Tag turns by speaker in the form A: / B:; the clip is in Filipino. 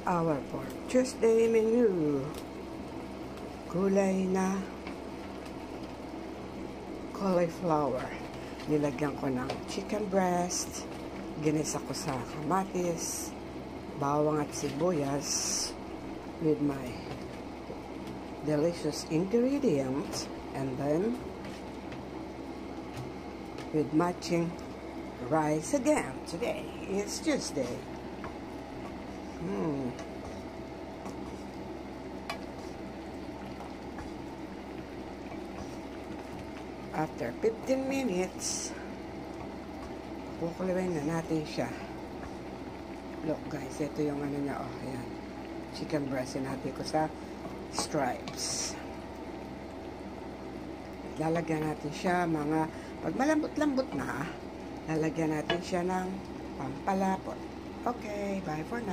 A: Our for Tuesday menu. Gulay na cauliflower. Nilagyan ko ng chicken breast. Ginisa ko sa kamatis, bawang at sibuyas with my delicious ingredients, and then with matching rice again. Today is Tuesday. After 15 minutes, kukulawin na natin siya. Look guys, ito yung ano niya. Oh, ayan. Chicken breast natin ko sa stripes. Lalagyan natin siya mga, pag malambot-lambot na, lalagyan natin siya ng pampalapot. Okay, bye for now.